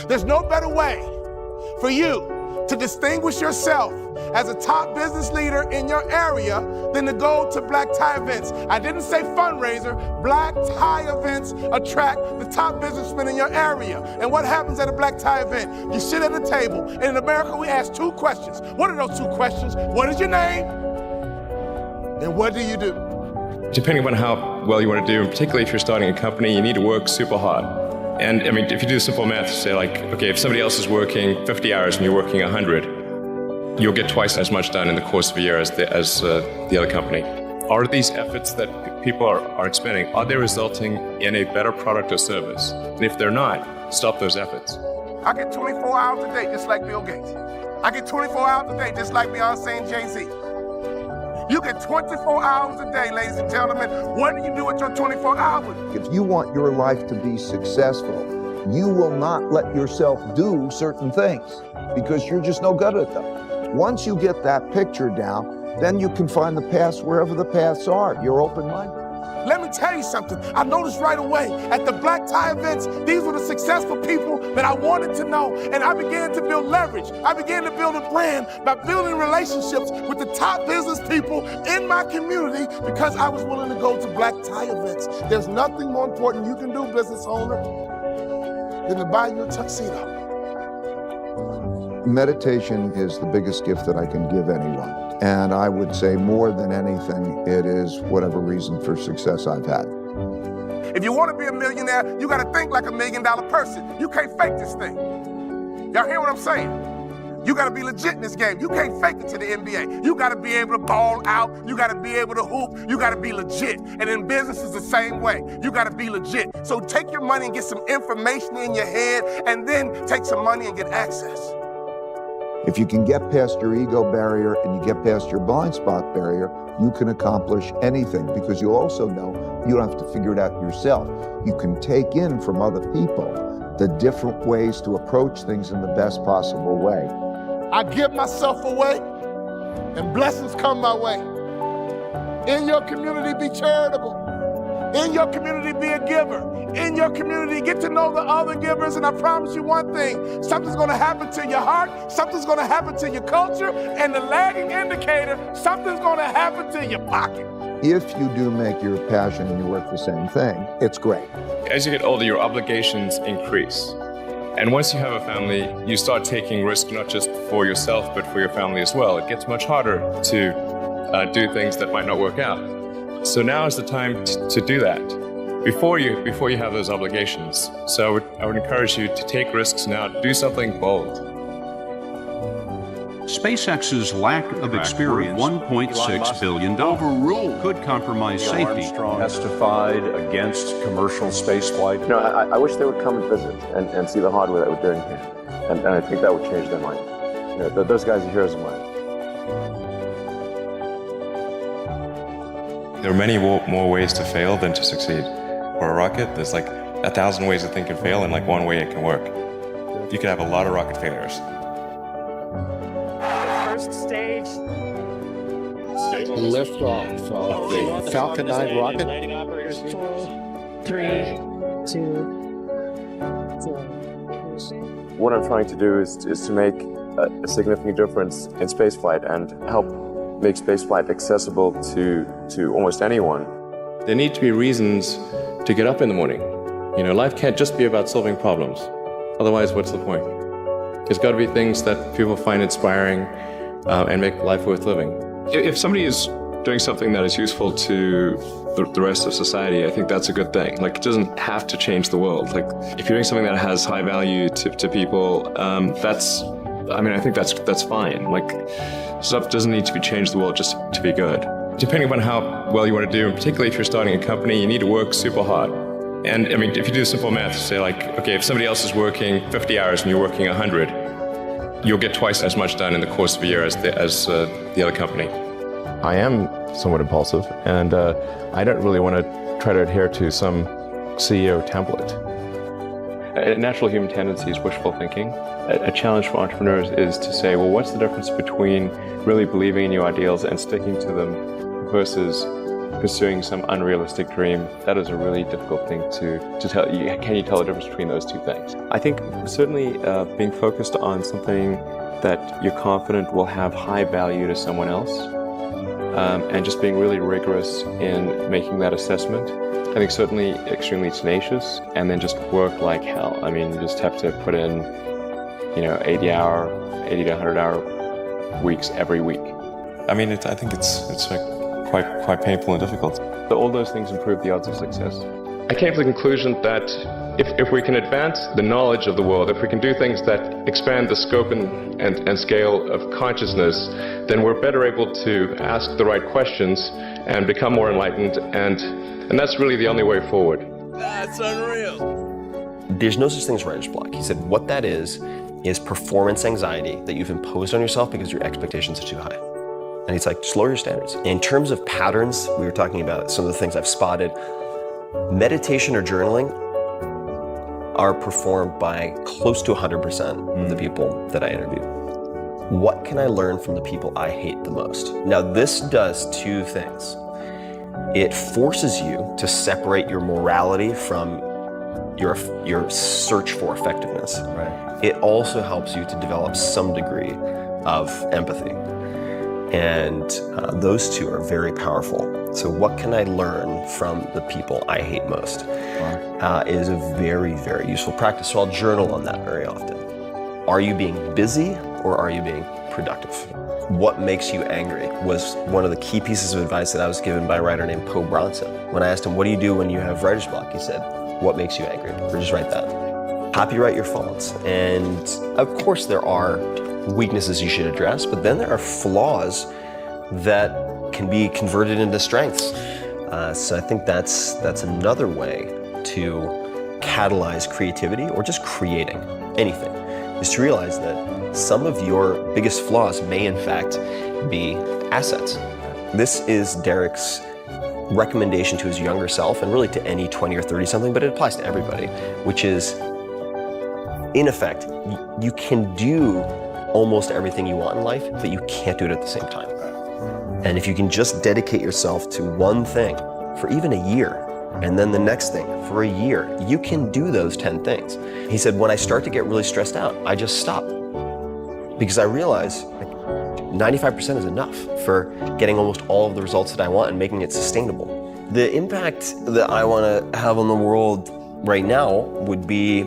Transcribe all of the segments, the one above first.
There's no better way for you to distinguish yourself as a top business leader in your area than to go to black tie events. I didn't say fundraiser. Black tie events attract the top businessmen in your area. And what happens at a black tie event? You sit at a table, and in America we ask 2 questions. What are those 2 questions? What is your name? And what do you do? Depending on how well you want to do, and particularly if you're starting a company, you need to work super hard. And I mean, if you do simple math, say like, okay, if somebody else is working 50 hours and you're working 100, you'll get twice as much done in the course of a year as the other company. Are these efforts that people are expending, are they resulting in a better product or service? And if they're not, stop those efforts. I get 24 hours a day just like Bill Gates. I get 24 hours a day just like Beyonce and Jay-Z. You get 24 hours a day, ladies and gentlemen. What do you do with your 24 hours? If you want your life to be successful, you will not let yourself do certain things because you're just no good at them. Once you get that picture down, then you can find the paths wherever the paths are. You're open-minded. Let me tell you something. I noticed right away at the black tie events, these were the successful people that I wanted to know. And I began to build leverage. I began to build a brand by building relationships with the top business people in my community because I was willing to go to black tie events. There's nothing more important you can do, business owner, than to buy you a tuxedo. Meditation is the biggest gift that I can give anyone. And I would say more than anything, it is whatever reason for success I've had. If you want to be a millionaire, you got to think like $1 million person. You can't fake this thing. Y'all hear what I'm saying? You got to be legit in this game. You can't fake it to the NBA. You got to be able to ball out. You got to be able to hoop. You got to be legit. And in business, it's the same way. You got to be legit. So take your money and get some information in your head, and then take some money and get access. If you can get past your ego barrier and you get past your blind spot barrier, you can accomplish anything because you also know you don't have to figure it out yourself. You can take in from other people the different ways to approach things in the best possible way. I give myself away and blessings come my way. In your community, be charitable. In your community, be a giver. In your community, get to know the other givers, and I promise you one thing, something's gonna happen to your heart, something's gonna happen to your culture, and the lagging indicator, something's gonna happen to your pocket. If you do make your passion and your work the same thing, it's great. As you get older, your obligations increase. And once you have a family, you start taking risk not just for yourself, but for your family as well. It gets much harder to do things that might not work out. So now is the time to do that before you have those obligations. So I would encourage you to take risks now, do something bold. SpaceX's lack of experience, $1.6 billion, overruled, could compromise safety. Armstrong testified against commercial spaceflight. You know, I wish they would come and visit and see the hardware that we're doing here. And I think that would change their mind. You know, those guys are heroes of mine. There are many more ways to fail than to succeed. For a rocket, there's like 1,000 ways a thing can fail and like one way it can work. You could have a lot of rocket failures. First stage. Liftoff of the Falcon 9 rocket. 3, 2, 4. What I'm trying to do is to make a significant difference in spaceflight and help make spaceflight accessible to almost anyone. There need to be reasons to get up in the morning. You know, life can't just be about solving problems. Otherwise, what's the point? There's got to be things that people find inspiring and make life worth living. If somebody is doing something that is useful to the rest of society, I think that's a good thing. Like, it doesn't have to change the world. Like, if you're doing something that has high value to people, I think that's fine. Like, stuff doesn't need to be changed the world just to be good. Depending on how well you want to do, and particularly if you're starting a company, you need to work super hard. And I mean, if you do simple math, say like, okay, if somebody else is working 50 hours and you're working 100, you'll get twice as much done in the course of a year as the other company. I am somewhat impulsive, and I don't really want to try to adhere to some CEO template. A natural human tendency is wishful thinking. A challenge for entrepreneurs is to say, well, what's the difference between really believing in your ideals and sticking to them versus pursuing some unrealistic dream, that is a really difficult thing to tell. Can you tell the difference between those two things? I think certainly being focused on something that you're confident will have high value to someone else, and just being really rigorous in making that assessment. I think certainly extremely tenacious, and then just work like hell. I mean, you just have to put in, 80 to 100 hour weeks every week. I mean, I think it's like quite painful and difficult. So all those things improve the odds of success. I came to the conclusion that if we can advance the knowledge of the world, if we can do things that expand the scope and scale of consciousness, then we're better able to ask the right questions and become more enlightened, and that's really the only way forward. That's unreal. There's no such thing as writer's block. He said what that is performance anxiety that you've imposed on yourself because your expectations are too high. And he's like, just lower your standards. In terms of patterns, we were talking about some of the things I've spotted. Meditation or journaling are performed by close to 100% of the people that I interview. What can I learn from the people I hate the most? Now, this does two things. It forces you to separate your morality from your search for effectiveness. Right. It also helps you to develop some degree of empathy. And those two are very powerful. So what can I learn from the people I hate most? Is a very, very useful practice. So I'll journal on that very often. Are you being busy or are you being productive? What makes you angry was one of the key pieces of advice that I was given by a writer named Poe Bronson. When I asked him, what do you do when you have writer's block? He said, what makes you angry? Or just write that. Copyright your faults. And of course there are weaknesses you should address, but then there are flaws that can be converted into strengths. So I think that's another way to catalyze creativity or just creating anything, is to realize that some of your biggest flaws may in fact be assets. This is Derek's recommendation to his younger self, and really to any 20 or 30 something, but it applies to everybody, which is, in effect, you can do almost everything you want in life, but you can't do it at the same time. And if you can just dedicate yourself to one thing for even a year, and then the next thing for a year, you can do those 10 things. He said, when I start to get really stressed out, I just stop. Because I realize 95% is enough for getting almost all of the results that I want and making it sustainable. The impact that I want to have on the world right now would be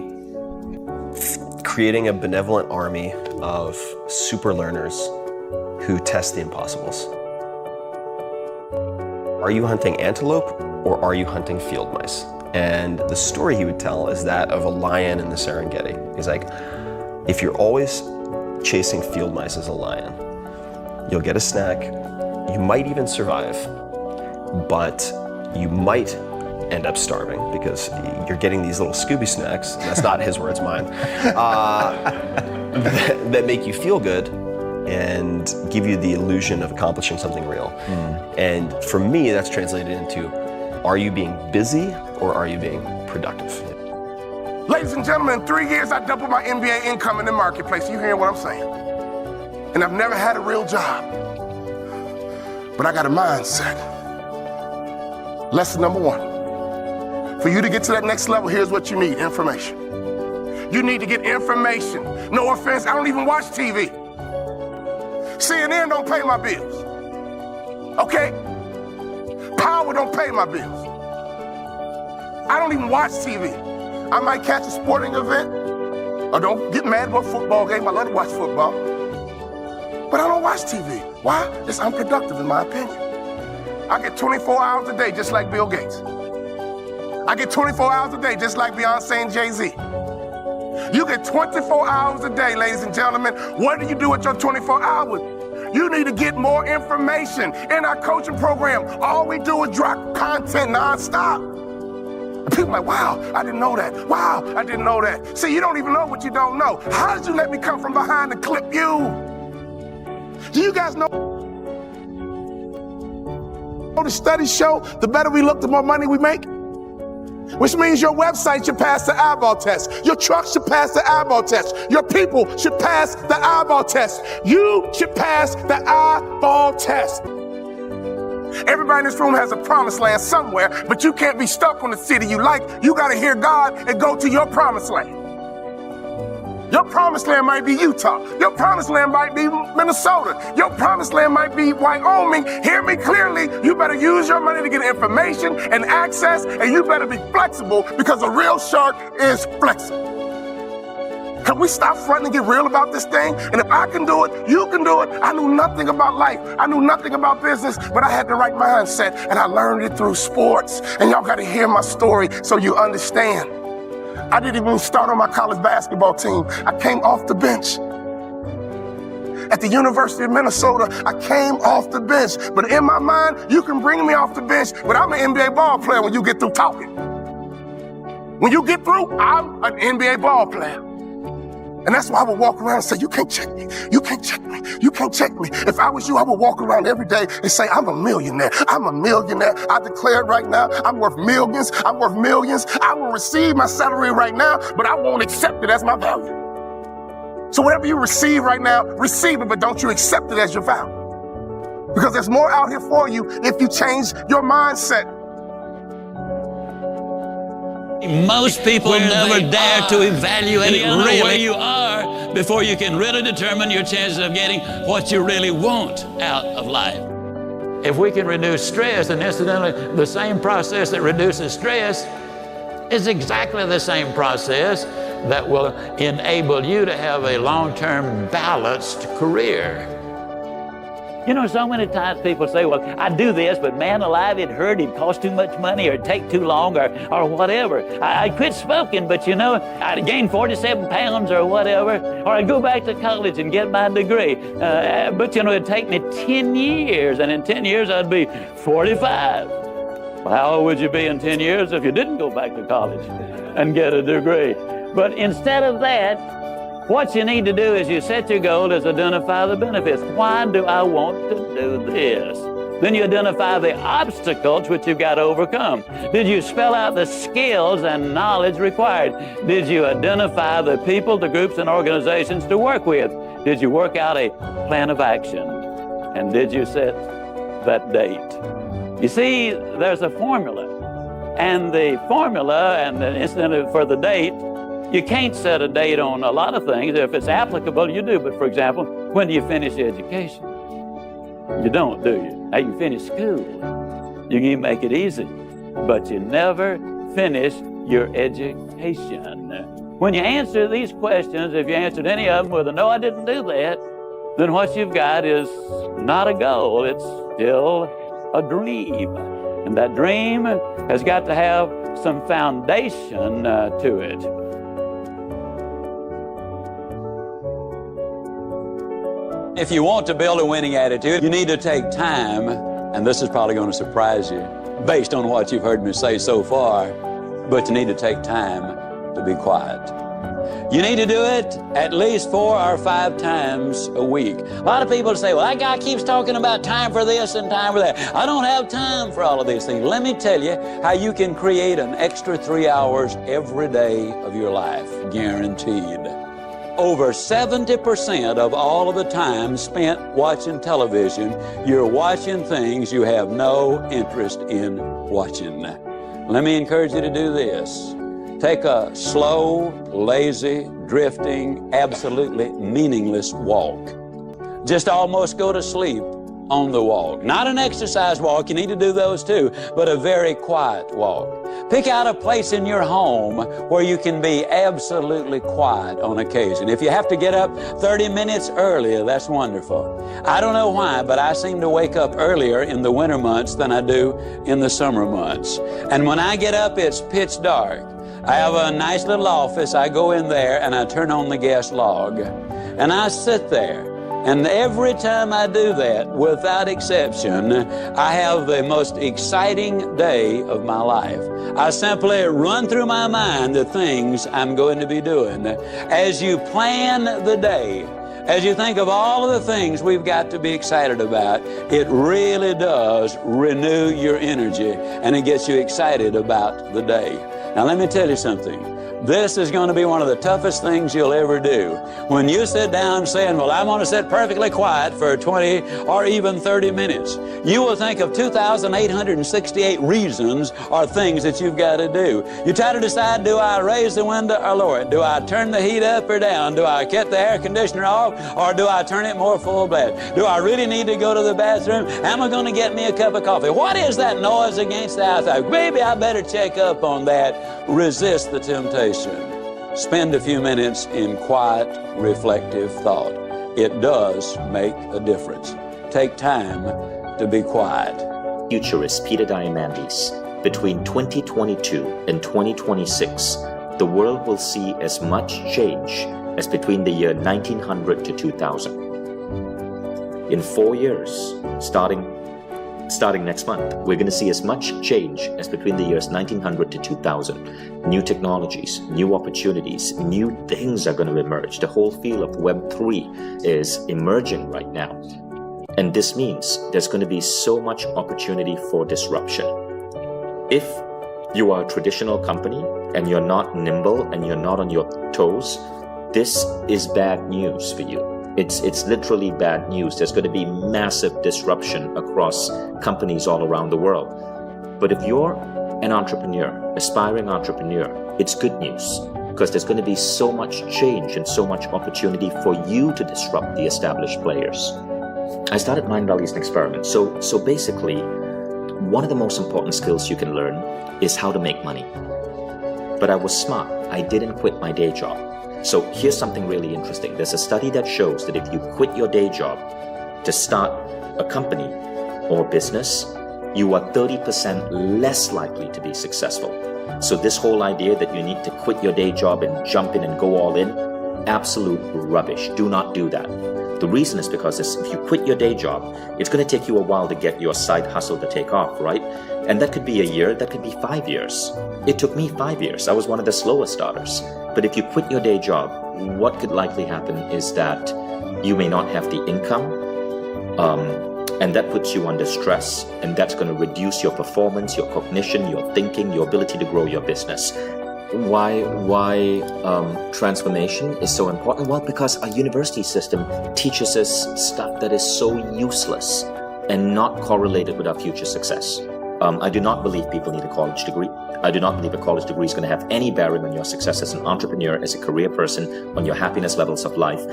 creating a benevolent army of super learners who test the impossibles. Are you hunting antelope or are you hunting field mice? And the story he would tell is that of a lion in the Serengeti. He's like, if you're always chasing field mice as a lion, you'll get a snack, you might even survive, but you might end up starving because you're getting these little Scooby snacks, that's not his words, mine, that make you feel good and give you the illusion of accomplishing something real. And for me, that's translated into, are you being busy or are you being productive? Ladies and gentlemen, in 3 years, I doubled my MBA income in the marketplace. You hearing what I'm saying? And I've never had a real job, but I got a mindset. Lesson number 1. For you to get to that next level, here's what you need, information. You need to get information. No offense, I don't even watch TV. CNN don't pay my bills. Okay? Power don't pay my bills. I don't even watch TV. I might catch a sporting event, or don't get mad about a football game. I love to watch football. But I don't watch TV. Why? It's unproductive in my opinion. I get 24 hours a day just like Bill Gates. I get 24 hours a day just like Beyonce and Jay-Z. You get 24 hours a day, ladies and gentlemen. What do you do with your 24 hours? You need to get more information. In our coaching program, all we do is drop content nonstop. And people are like, wow, I didn't know that. Wow, I didn't know that. See, you don't even know what you don't know. How did you let me come from behind and clip you? Do you guys know the studies show the better we look, the more money we make? Which means your website should pass the eyeball test. Your truck should pass the eyeball test. Your people should pass the eyeball test. You should pass the eyeball test. Everybody in this room has a promised land somewhere, but you can't be stuck on the city you like. You got to hear God and go to your promised land. Your promised land might be Utah. Your promised land might be Minnesota. Your promised land might be Wyoming. Hear me clearly. You better use your money to get information and access, and you better be flexible, because a real shark is flexible. Can we stop fronting and get real about this thing? And if I can do it, you can do it. I knew nothing about life. I knew nothing about business, but I had the right mindset, and I learned it through sports. And y'all got to hear my story so you understand. I didn't even start on my college basketball team. I came off the bench. At the University of Minnesota, I came off the bench. But in my mind, you can bring me off the bench, but I'm an NBA ball player when you get through talking. When you get through, I'm an NBA ball player. And that's why I would walk around and say, you can't check me. You can't check me. You can't check me. If I was you, I would walk around every day and say, I'm a millionaire. I'm a millionaire. I declare it right now. I'm worth millions. I'm worth millions. I will receive my salary right now, but I won't accept it as my value. So whatever you receive right now, receive it, but don't you accept it as your value. Because there's more out here for you if you change your mindset. Most people never dare to evaluate really where you are before you can really determine your chances of getting what you really want out of life. If we can reduce stress, and incidentally, the same process that reduces stress is exactly the same process that will enable you to have a long-term balanced career. You know, so many times people say, well, I do this, but man alive, it hurt, it cost too much money, or take too long, or whatever. I quit smoking, but you know, I'd gain 47 pounds or whatever, or I'd go back to college and get my degree. But you know, it'd take me 10 years, and in 10 years I'd be 45. Well, how old would you be in 10 years if you didn't go back to college and get a degree? But instead of that, what you need to do is you set your goal is identify the benefits. Why do I want to do this? Then you identify the obstacles which you've got to overcome. Did you spell out the skills and knowledge required? Did you identify the people, the groups, and organizations to work with? Did you work out a plan of action? And did you set that date? You see, there's a formula. And the formula and the incident for the date, you can't set a date on a lot of things. If it's applicable, you do. But for example, when do you finish education? You don't, do you? Now you finish school. You can make it easy, but you never finish your education. When you answer these questions, if you answered any of them with a no, I didn't do that, then what you've got is not a goal. It's still a dream. And that dream has got to have some foundation to it. If you want to build a winning attitude, you need to take time, and this is probably going to surprise you based on what you've heard me say so far, but you need to take time to be quiet. You need to do it at least 4 or 5 times a week. A lot of people say, well, that guy keeps talking about time for this and time for that. I don't have time for all of these things. Let me tell you how you can create an extra 3 hours every day of your life, guaranteed. Over 70% of all of the time spent watching television, you're watching things you have no interest in watching. Let me encourage you to do this. Take a slow, lazy, drifting, absolutely meaningless walk. Just almost go to sleep on the walk. Not an exercise walk, you need to do those too, but a very quiet walk. Pick out a place in your home where you can be absolutely quiet on occasion. If you have to get up 30 minutes earlier, that's wonderful. I don't know why, but I seem to wake up earlier in the winter months than I do in the summer months. And when I get up, it's pitch dark. I have a nice little office. I go in there and I turn on the gas log and I sit there. And every time I do that, without exception, I have the most exciting day of my life. I simply run through my mind the things I'm going to be doing. As you plan the day, as you think of all of the things we've got to be excited about, it really does renew your energy and it gets you excited about the day. Now let me tell you something. This is going to be one of the toughest things you'll ever do. When you sit down saying, well, I'm going to sit perfectly quiet for 20 or even 30 minutes, you will think of 2,868 reasons or things that you've got to do. You try to decide, do I raise the window or lower it? Do I turn the heat up or down? Do I cut the air conditioner off or do I turn it more full blast? Do I really need to go to the bathroom? Am I going to get me a cup of coffee? What is that noise against the outside? Maybe I better check up on that. Resist the temptation. Spend a few minutes in quiet, reflective thought. It does make a difference. Take time to be quiet. Futurist Peter Diamandis, between 2022 and 2026, the world will see as much change as between the year 1900 to 2000. In 4 years, starting next month, we're going to see as much change as between the years 1900 to 2000. New technologies, new opportunities, new things are going to emerge. The whole field of Web3 is emerging right now. And this means there's going to be so much opportunity for disruption. If you are a traditional company and you're not nimble and you're not on your toes, this is bad news for you. It's literally bad news. There's going to be massive disruption across companies all around the world. But if you're an entrepreneur, aspiring entrepreneur, it's good news because there's going to be so much change and so much opportunity for you to disrupt the established players. I started Mind Valley as an experiment. So basically, one of the most important skills you can learn is how to make money. But I was smart. I didn't quit my day job. So here's something really interesting. There's a study that shows that if you quit your day job to start a company or business, you are 30% less likely to be successful. So this whole idea that you need to quit your day job and jump in and go all in, absolute rubbish. Do not do that. The reason is because if you quit your day job, it's going to take you a while to get your side hustle to take off, right? And that could be a year, that could be 5 years. It took me 5 years. I was one of the slowest starters. But if you quit your day job, what could likely happen is that you may not have the income, and that puts you under stress, and that's going to reduce your performance, your cognition, your thinking, your ability to grow your business. Why transformation is so important? Well, because our university system teaches us stuff that is so useless and not correlated with our future success. I do not believe people need a college degree. I do not believe a college degree is going to have any bearing on your success as an entrepreneur, as a career person, on your happiness levels of life.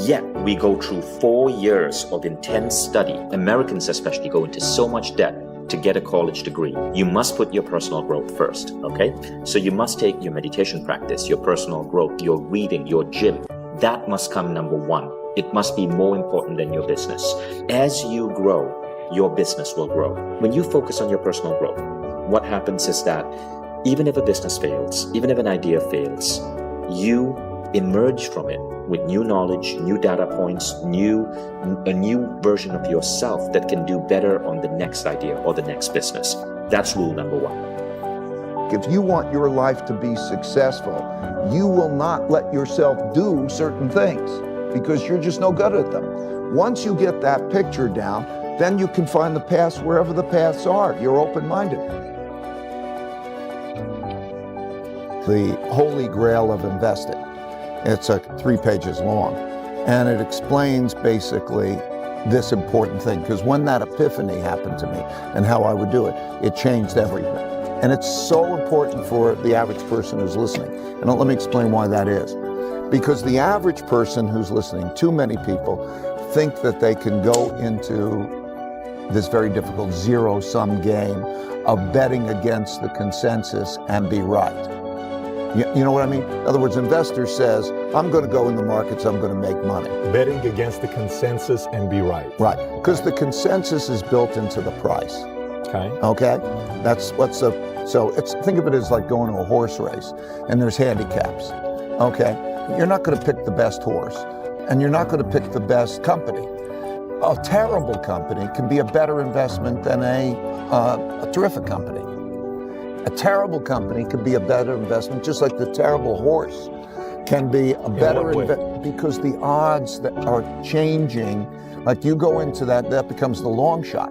Yet we go through 4 years of intense study. Americans especially go into so much debt to get a college degree. You must put your personal growth first, okay? So you must take your meditation practice, your personal growth, your reading, your gym. That must come number one. It must be more important than your business. As you grow, your business will grow. When you focus on your personal growth, what happens is that even if a business fails, even if an idea fails, you emerge from it with new knowledge, new data points, a new version of yourself that can do better on the next idea or the next business. That's rule number one. If you want your life to be successful, you will not let yourself do certain things because you're just no good at them. Once you get that picture down, then you can find the paths wherever the paths are. You're open-minded. The Holy Grail of investing. It's 3 pages long, and it explains basically this important thing, because when that epiphany happened to me and how I would do it, it changed everything. And it's so important for the average person who's listening. And let me explain why that is. Because the average person who's listening, too many people think that they can go into this very difficult zero-sum game of betting against the consensus and be right. You know what I mean? In other words, investor says, I'm going to go in the markets, I'm going to make money. Betting against the consensus and be right. Right, because the consensus is built into the price. Okay? That's what's think of it as like going to a horse race, and there's handicaps. Okay? You're not going to pick the best horse, and you're not going to pick the best company. A terrible company can be a better investment than a terrific company. A terrible company could be a better investment, just like the terrible horse can be a better investment, because the odds that are changing, like you go into that becomes the long shot.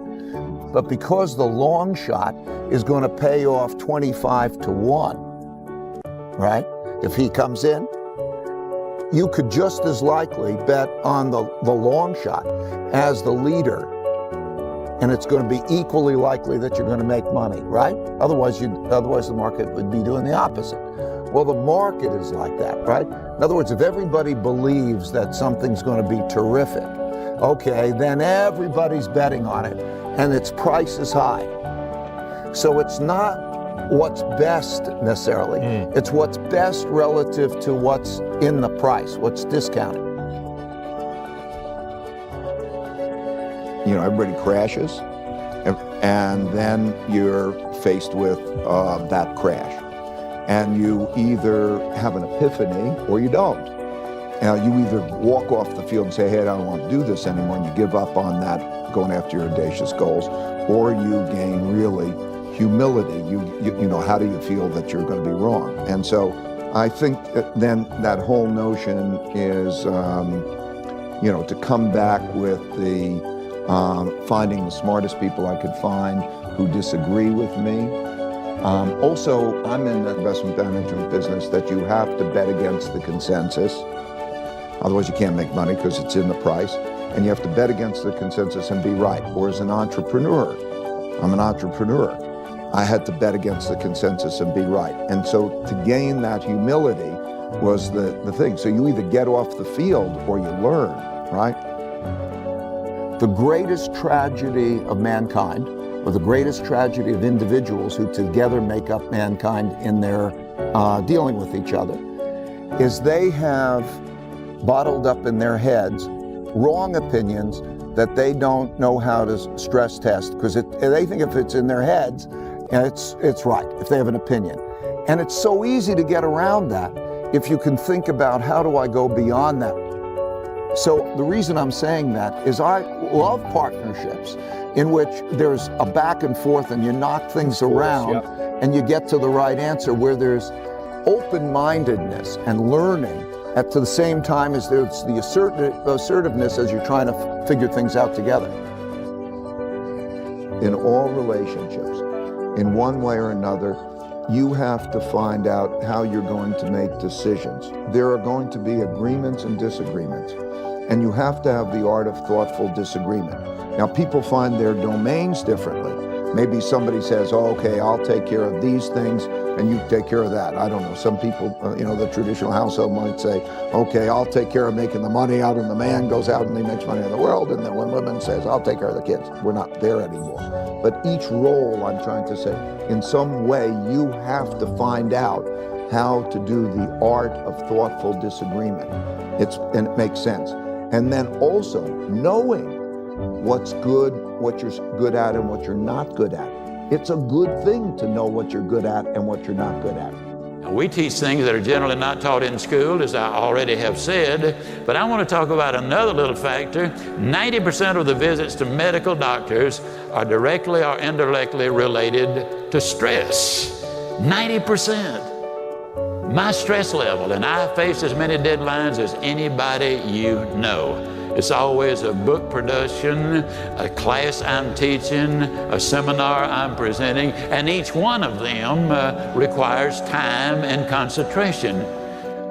But because the long shot is going to pay off 25 to 1, right? if he comes in, you could just as likely bet on the long shot as the leader. And it's going to be equally likely that you're going to make money, right? Otherwise the market would be doing the opposite. Well, the market is like that, right? In other words, if everybody believes that something's going to be terrific, okay, then everybody's betting on it, and its price is high. So it's not what's best necessarily. It's what's best relative to what's in the price, what's discounted. You know, everybody crashes, and then you're faced with that crash. And you either have an epiphany or you don't. You either walk off the field and say, hey, I don't want to do this anymore, and you give up on that, going after your audacious goals, or you gain really humility. You know, how do you feel that you're going to be wrong? And so I think then that whole notion is, you know, to come back with the finding the smartest people I could find who disagree with me. Also, I'm in the investment management business that you have to bet against the consensus. Otherwise, you can't make money because it's in the price. And you have to bet against the consensus and be right. Or as an entrepreneur, I'm an entrepreneur. I had to bet against the consensus and be right. And so to gain that humility was the thing. So you either get off the field or you learn, right? The greatest tragedy of mankind, or the greatest tragedy of individuals who together make up mankind in their dealing with each other, is they have bottled up in their heads wrong opinions that they don't know how to stress test, because they think if it's in their heads, it's right, if they have an opinion. And it's so easy to get around that if you can think about, how do I go beyond that? So the reason I'm saying that is I love partnerships in which there's a back and forth and you knock things around and you get to the right answer, where there's open-mindedness and learning at the same time as there's the assertiveness as you're trying to figure things out together. In all relationships, in one way or another, you have to find out how you're going to make decisions. There are going to be agreements and disagreements, and you have to have the art of thoughtful disagreement. Now, people find their domains differently. Maybe somebody says, oh, okay, I'll take care of these things and you take care of that. I don't know. Some people, you know, the traditional household might say, okay, I'll take care of making the money out, and the man goes out and he makes money in the world. And then when women says, I'll take care of the kids. We're not there anymore. But each role, I'm trying to say, in some way, you have to find out how to do the art of thoughtful disagreement. And it makes sense. And then also knowing what's good, what you're good at, and what you're not good at. It's a good thing to know what you're good at and what you're not good at. We teach things that are generally not taught in school, as I already have said, but I want to talk about another little factor. 90% of the visits to medical doctors are directly or indirectly related to stress. 90%. My stress level, and I face as many deadlines as anybody you know. It's always a book production, a class I'm teaching, a seminar I'm presenting, and each one of them requires time and concentration.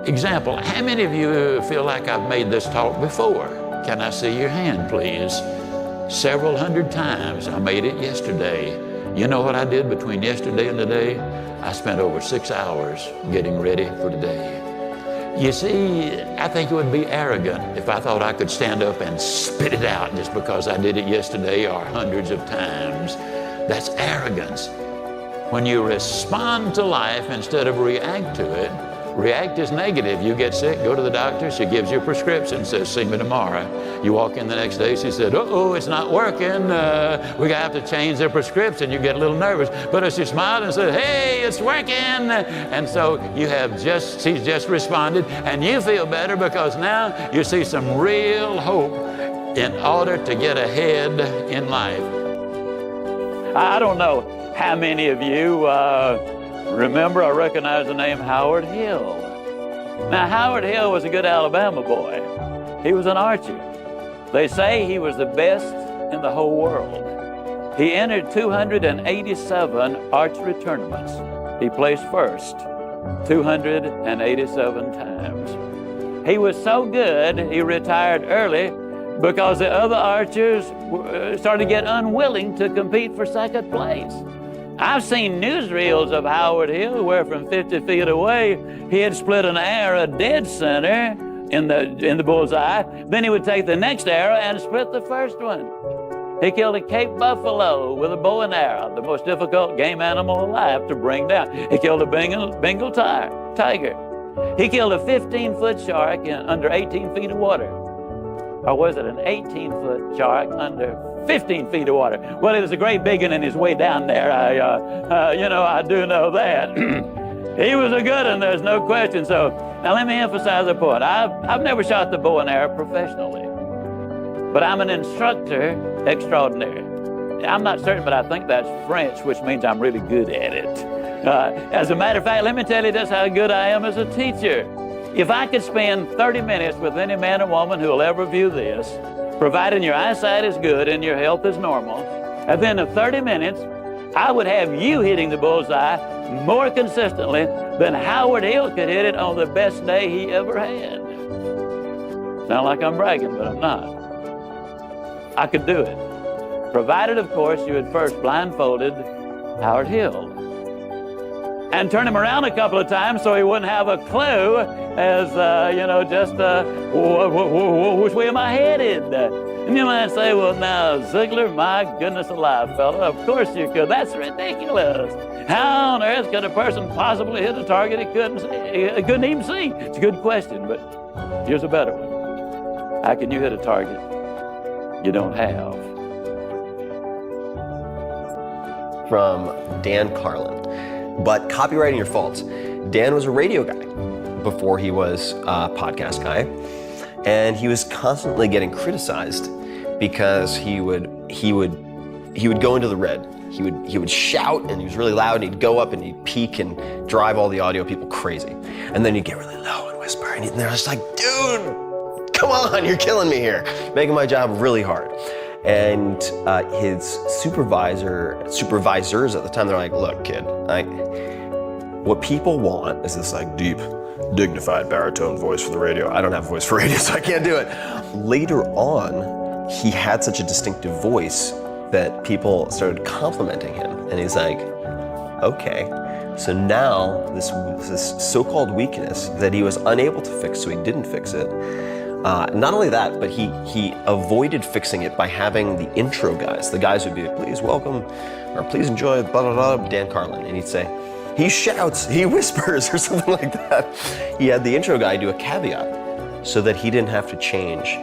Example, how many of you feel like I've made this talk before? Can I see your hand, please? Several hundred times. I made it yesterday. You know what I did between yesterday and today? I spent over 6 hours getting ready for today. You see, I think it would be arrogant if I thought I could stand up and spit it out just because I did it yesterday or hundreds of times. That's arrogance. When you respond to life instead of react to it, react is negative. You get sick, go to the doctor, she gives you a prescription, says, see me tomorrow. You walk in the next day, she said, uh-oh, it's not working. We're gonna have to change their prescription. You get a little nervous. But if she smiled and said, hey, it's working. And so she's just responded, and you feel better because now you see some real hope in order to get ahead in life. I don't know how many of you remember or recognize the name Howard Hill. Now, Howard Hill was a good Alabama boy. He was an archer. They say he was the best in the whole world. He entered 287 archery tournaments. He placed first 287 times. He was so good, he retired early because the other archers started to get unwilling to compete for second place. I've seen newsreels of Howard Hill where from 50 feet away, he had split an arrow dead center in the bullseye. Then he would take the next arrow and split the first one. He killed a Cape buffalo with a bow and arrow, the most difficult game animal alive to bring down. He killed a Bengal tiger. He killed a 15-foot shark in under 18 feet of water. Or was it an 18-foot shark under 15 feet of water? Well, it was a great big one and he's way down there. I do know that. He was a good one, there's no question. So now let me emphasize the point. I've never shot the bow and arrow professionally, but I'm an instructor extraordinaire. I'm not certain, but I think that's French, which means I'm really good at it. As a matter of fact, let me tell you just how good I am as a teacher. If I could spend 30 minutes with any man or woman who will ever view this, providing your eyesight is good and your health is normal, and then in 30 minutes, I would have you hitting the bullseye more consistently than Howard Hill could hit it on the best day he ever had. Sound like I'm bragging, but I'm not. I could do it. Provided, of course, you had first blindfolded Howard Hill and turn him around a couple of times so he wouldn't have a clue as, which way am I headed? And you might say, well, now, Ziegler, my goodness alive, fella, of course you could. That's ridiculous. How on earth could a person possibly hit a target he couldn't even see? It's a good question, but here's a better one. How can you hit a target you don't have? From Dan Carlin. But copywriting your faults. Dan was a radio guy before he was a podcast guy, and he was constantly getting criticized because he would go into the red. He would shout, and he was really loud, and he'd go up and he'd peak and drive all the audio people crazy. And then he'd get really low and whisper, and they're just like, dude, come on, you're killing me here, making my job really hard. And his supervisors at the time, they're like, look, kid, what people want is this like deep, dignified baritone voice for the radio. I don't have a voice for radio, so I can't do it. Later on, he had such a distinctive voice that people started complimenting him. And he's like, okay, so now this so-called weakness that he was unable to fix, so he didn't fix it. Not only that, but he avoided fixing it by having the intro guys. The guys would be like, please welcome, or please enjoy, blah, blah, blah, Dan Carlin. And he'd say, he shouts, he whispers, or something like that. He had the intro guy do a caveat so that he didn't have to change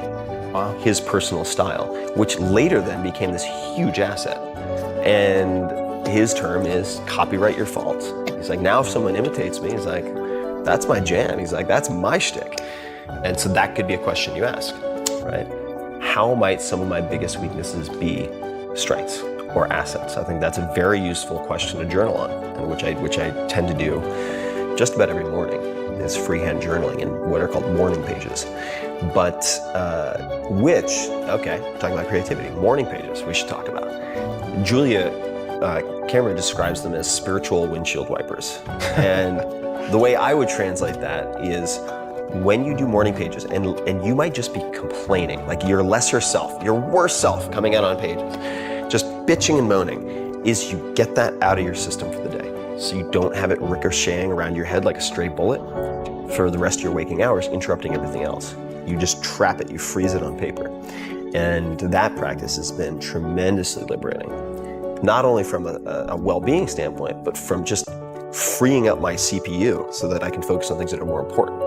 his personal style, which later then became this huge asset. And his term is copyright your faults. He's like, now if someone imitates me, he's like, that's my jam. He's like, that's my shtick. And so that could be a question you ask, right? How might some of my biggest weaknesses be strengths or assets? I think that's a very useful question to journal on, and which I tend to do just about every morning, is freehand journaling in what are called morning pages. But talking about creativity, morning pages we should talk about. Julia Cameron describes them as spiritual windshield wipers. And the way I would translate that is, when you do morning pages, and you might just be complaining, like your lesser self, your worst self coming out on pages, just bitching and moaning, is you get that out of your system for the day. So you don't have it ricocheting around your head like a stray bullet for the rest of your waking hours, interrupting everything else. You just trap it, you freeze it on paper. And that practice has been tremendously liberating, not only from a well-being standpoint, but from just freeing up my CPU so that I can focus on things that are more important.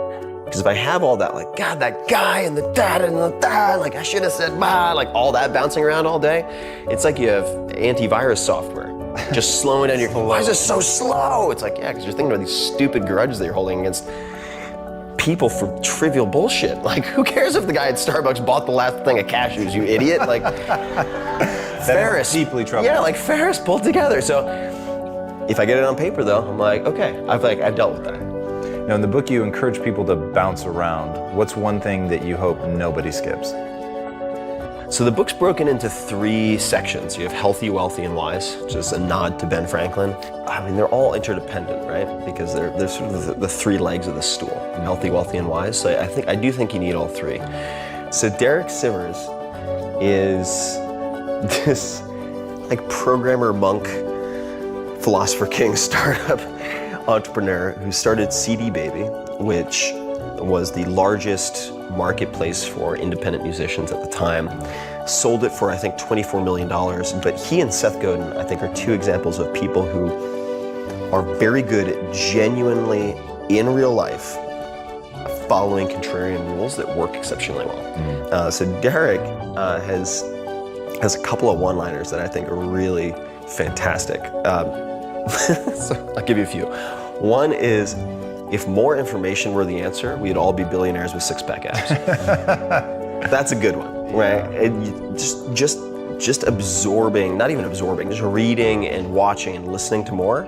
Because if I have all that, like, God, that guy and the dad and the dad, like I should have said bye, like all that bouncing around all day, it's like you have antivirus software just slowing down your, why is it so slow? It's like, yeah, because you're thinking about these stupid grudges that you're holding against people for trivial bullshit. Like, who cares if the guy at Starbucks bought the last thing of cashews, you idiot? Like, Ferris. Deeply troubled. Yeah, like Ferris pulled together. So if I get it on paper though, I'm like, okay, I've dealt with that. Now, in the book, you encourage people to bounce around. What's one thing that you hope nobody skips? So the book's broken into 3 sections. You have healthy, wealthy, and wise, which is a nod to Ben Franklin. I mean, they're all interdependent, right? Because they're sort of the 3 legs of the stool: healthy, wealthy, and wise. So I do think you need all 3. So Derek Sivers is this like programmer monk, philosopher king startup entrepreneur who started CD Baby, which was the largest marketplace for independent musicians at the time. Sold it for, I think, $24 million. But he and Seth Godin, I think, are 2 examples of people who are very good at genuinely, in real life, following contrarian rules that work exceptionally well. So Derek has a couple of one-liners that I think are really fantastic. So I'll give you a few. One is, if more information were the answer, we'd all be billionaires with six-pack abs. That's a good one, right? And just absorbing, not even absorbing, just reading and watching and listening to more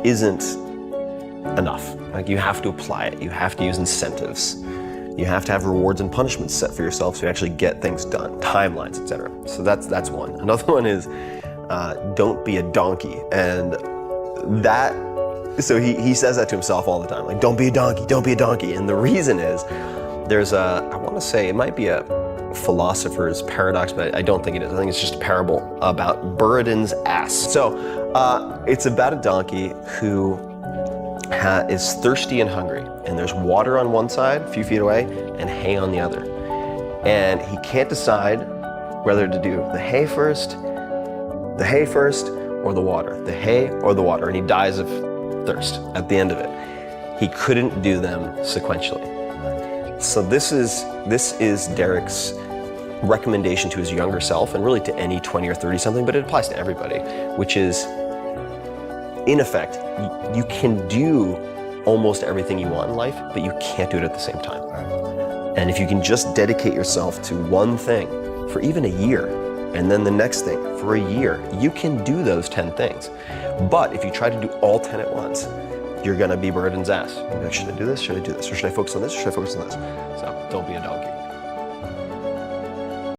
isn't enough. Like, you have to apply it. You have to use incentives. You have to have rewards and punishments set for yourself so you actually get things done, timelines, etc. So that's one. Another one is don't be a donkey. And that, so he says that to himself all the time, like, don't be a donkey, don't be a donkey. And the reason is, there's I want to say, it might be a philosopher's paradox, but I don't think it is. I think it's just a parable about Buridan's ass. So it's about a donkey who is thirsty and hungry, and there's water on one side, a few feet away, and hay on the other. And he can't decide whether to do the hay first, or the water, the hay or the water, and he dies of thirst at the end of it. He couldn't do them sequentially. So this is Derek's recommendation to his younger self, and really to any 20 or 30 something, but it applies to everybody, which is, in effect, you can do almost everything you want in life, but you can't do it at the same time. And if you can just dedicate yourself to one thing for even a year, and then the next thing for a year, you can do those 10 things. But if you try to do all 10 at once, you're gonna be Buridan's ass. You're like, should I do this? Should I do this? Or should I focus on this? Or should I focus on this? So don't be a donkey.